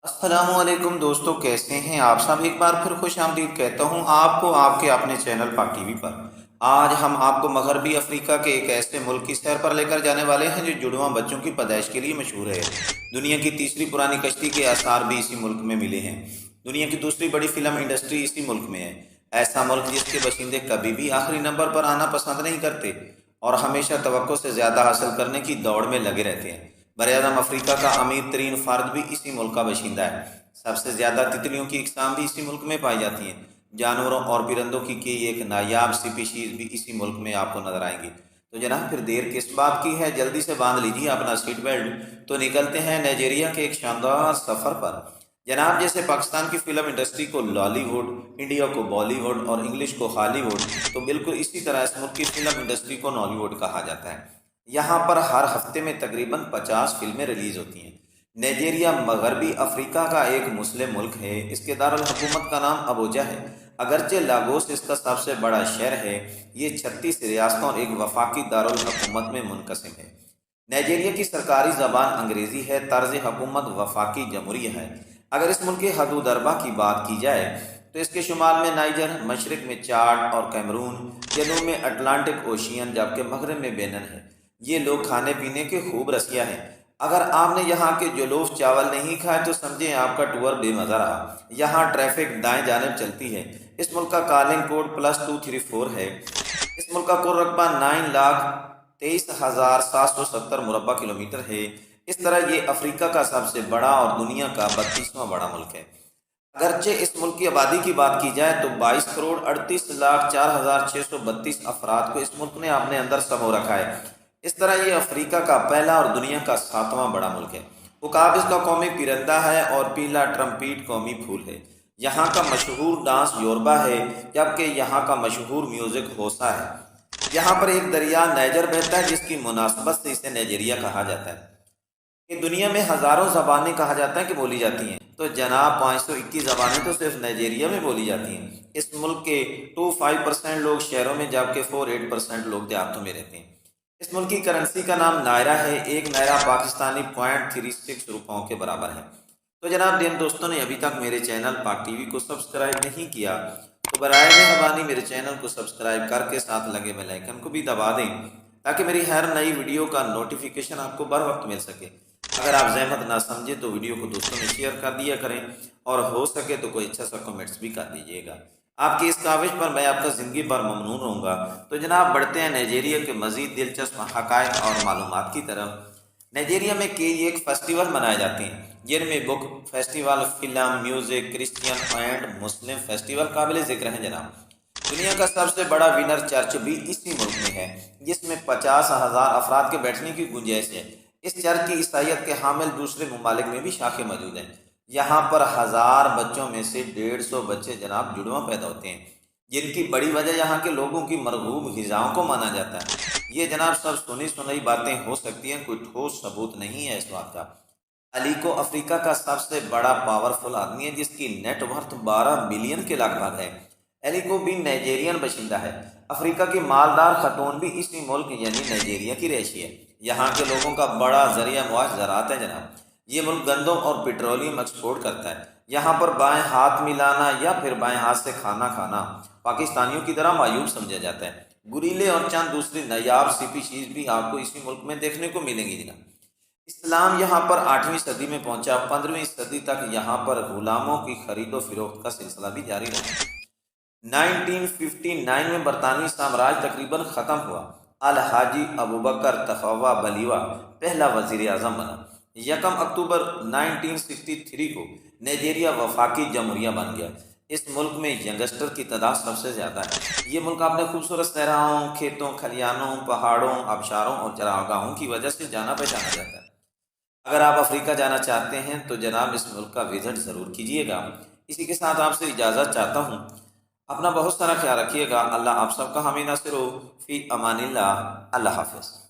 السلام علیکم دوستو، کیسے ہیں آپ سب؟ ایک بار پھر خوش آمدید کہتا ہوں آپ کو آپ کے اپنے چینل پاک ٹی وی پر۔ آج ہم آپ کو مغربی افریقہ کے ایک ایسے ملک کی سیر پر لے کر جانے والے ہیں جو جڑواں بچوں کی پیدائش کے لیے مشہور ہے۔ دنیا کی تیسری پرانی کشتی کے آثار بھی اسی ملک میں ملے ہیں۔ دنیا کی دوسری بڑی فلم انڈسٹری اسی ملک میں ہے۔ ایسا ملک جس کے باشندے کبھی بھی آخری نمبر پر آنا پسند نہیں کرتے اور ہمیشہ توقع سے زیادہ حاصل کرنے کی دوڑ میں لگے رہتے ہیں۔ براعظم افریقہ کا امیر ترین فرد بھی اسی ملک کا باشندہ ہے۔ سب سے زیادہ تتلیوں کی اقسام بھی اسی ملک میں پائی جاتی ہیں۔ جانوروں اور پرندوں کی ایک نایاب سپیشیز بھی اسی ملک میں آپ کو نظر آئیں گی۔ تو جناب پھر دیر کس بات کی ہے، جلدی سے باندھ لیجیے اپنا سیٹ بیلٹ، تو نکلتے ہیں نائجیریا کے ایک شاندار سفر پر۔ جناب جیسے پاکستان کی فلم انڈسٹری کو لالی ووڈ، انڈیا کو بالی ووڈ اور انگلش کو ہالی ووڈ، تو بالکل اسی طرح اس ملک کی فلم انڈسٹری کو نالی ووڈ کہا جاتا ہے۔ یہاں پر ہر ہفتے میں تقریباً 50 فلمیں ریلیز ہوتی ہیں۔ نائجیریا مغربی افریقہ کا ایک مسلم ملک ہے۔ اس کے دارالحکومت کا نام ابوجا ہے۔ اگرچہ لاگوس اس کا سب سے بڑا شہر ہے، یہ 36 ریاستوں اور ایک وفاقی دارالحکومت میں منقسم ہے۔ نائجیریا کی سرکاری زبان انگریزی ہے، طرز حکومت وفاقی جمہوریہ ہے۔ اگر اس ملک کے حدود اربع کی بات کی جائے تو اس کے شمال میں نائجر، مشرق میں چاڈ اور کیمرون، جنوب میں اٹلانٹک اوشین، جبکہ مغرب میں بینن ہے۔ یہ لوگ کھانے پینے کے خوب رسیا ہیں۔ اگر آپ نے یہاں کے جلوف چاول نہیں کھائے تو سمجھیں آپ کا ٹور بے مزہ رہا۔ یہاں ٹریفک دائیں جانب چلتی ہے۔ اس ملک کا کالنگ کوڈ +234 ہے۔ اس ملک کا کل رقبہ 9,23,770 مربع کلومیٹر ہے۔ اس طرح یہ افریقہ کا سب سے بڑا اور دنیا کا 32واں بڑا ملک ہے۔ اگرچہ اس ملک کی آبادی کی بات کی جائے تو 22,38,04,632 افراد کو اس ملک نے اپنے اندر سمو رکھا ہے۔ اس طرح یہ افریقہ کا پہلا اور دنیا کا 7واں بڑا ملک ہے۔ عقاب اس کا قومی پرندہ ہے اور پیلا ٹرمپیٹ قومی پھول ہے۔ یہاں کا مشہور ڈانس یوربا ہے، جبکہ یہاں کا مشہور میوزک ہوسا ہے۔ یہاں پر ایک دریا نائجر بہتا ہے جس کی مناسبت سے اسے نائجیریا کہا جاتا ہے۔ کہ دنیا میں ہزاروں زبانیں کہا جاتا ہے کہ بولی جاتی ہیں، تو جناب 521 زبانیں تو صرف نائجیریا میں بولی جاتی ہیں۔ اس ملک کے 25% لوگ شہروں میں جبکہ 48% لوگ دیہاتوں میں رہتے ہیں۔ اس ملک کی کرنسی کا نام نائرہ ہے۔ ایک نائرہ پاکستانی 0.36 روپوں کے برابر ہے۔ تو جناب جن دوستوں نے ابھی تک میرے چینل پاک ٹی وی کو سبسکرائب نہیں کیا تو برائے مہربانی میرے چینل کو سبسکرائب کر کے ساتھ لگے بیل آئیکن کو بھی دبا دیں تاکہ میری ہر نئی ویڈیو کا نوٹیفیکیشن آپ کو بر وقت مل سکے۔ اگر آپ زحمت نہ سمجھے تو ویڈیو کو دوستوں میں شیئر کر دیا کریں اور ہو سکے تو کوئی اچھا سا کمنٹس بھی کر دیجیے گا۔ آپ کی اس کاوش پر میں آپ کا زندگی بھر ممنون رہوں گا۔ تو جناب بڑھتے ہیں نائجیریا کے مزید دلچسپ حقائق اور معلومات کی طرف۔ نائجیریا میں کئی ایک فیسٹیول منائے جاتے ہیں جن میں book festival, film, music, Christian and مسلم فیسٹیول قابل ذکر ہیں جناب۔ دنیا کا سب سے بڑا ونر چرچ بھی اسی ملک میں ہے جس میں 50,000 افراد کے بیٹھنے کی گنجائش ہے۔ اس چرچ کی عیسائیت کے حامل دوسرے ممالک میں بھی شاخیں موجود ہیں۔ یہاں پر 1000 بچوں میں سے 150 بچے جناب جڑواں پیدا ہوتے ہیں، جن کی بڑی وجہ یہاں کے لوگوں کی مرغوب غذاؤں کو مانا جاتا ہے۔ یہ جناب سب سنی سنائی باتیں ہو سکتی ہیں، کوئی ٹھوس ثبوت نہیں ہے اس بات کا۔ الیکو افریقہ کا سب سے بڑا پاورفل آدمی ہے جس کی نیٹ ورتھ 12 بلین کے لگ بھگ ہے۔ الیکو بھی نائجیرین باشندہ ہے۔ افریقہ کی مالدار خاتون بھی اسی ملک یعنی نائجیریا کی رہائشی ہے۔ یہاں کے لوگوں کا بڑا ذریعہ معاش زراعت ہے جناب۔ یہ ملک گندم اور پیٹرولیم ایکسپورٹ کرتا ہے۔ یہاں پر بائیں ہاتھ ملانا یا پھر بائیں ہاتھ سے کھانا کھانا پاکستانیوں کی طرح معیوب سمجھا جاتا ہے۔ گوریلے اور چند دوسری نایاب سپیشیز بھی آپ کو اسی ملک میں دیکھنے کو ملیں گی جناب۔ اسلام یہاں پر 8ویں صدی میں پہنچا۔ 15ویں صدی تک یہاں پر غلاموں کی خرید و فروخت کا سلسلہ بھی جاری رہا۔ 1959 میں برطانوی سامراج تقریباً ختم ہوا۔ الحاجی ابوبکر تفاوہ بلیوہ پہلا وزیر اعظم بنا۔ 1 اکتوبر 1963 کو نائجیریا وفاقی جمہوریہ بن گیا۔ اس ملک میں ینگسٹر کی تعداد سب سے زیادہ ہے۔ یہ ملک اپنے خوبصورت صحراؤں، کھیتوں، کھلیانوں، پہاڑوں، آبشاروں اور چراگاہوں کی وجہ سے جانا پہچانا جاتا ہے۔ اگر آپ افریقہ جانا چاہتے ہیں تو جناب اس ملک کا وزٹ ضرور کیجیے گا۔ اسی کے ساتھ آپ سے اجازت چاہتا ہوں۔ اپنا بہت سارا خیال رکھیے گا۔ اللہ آپ سب کا حامی ناصر ہو۔ فی امان اللہ۔ اللہ حافظ۔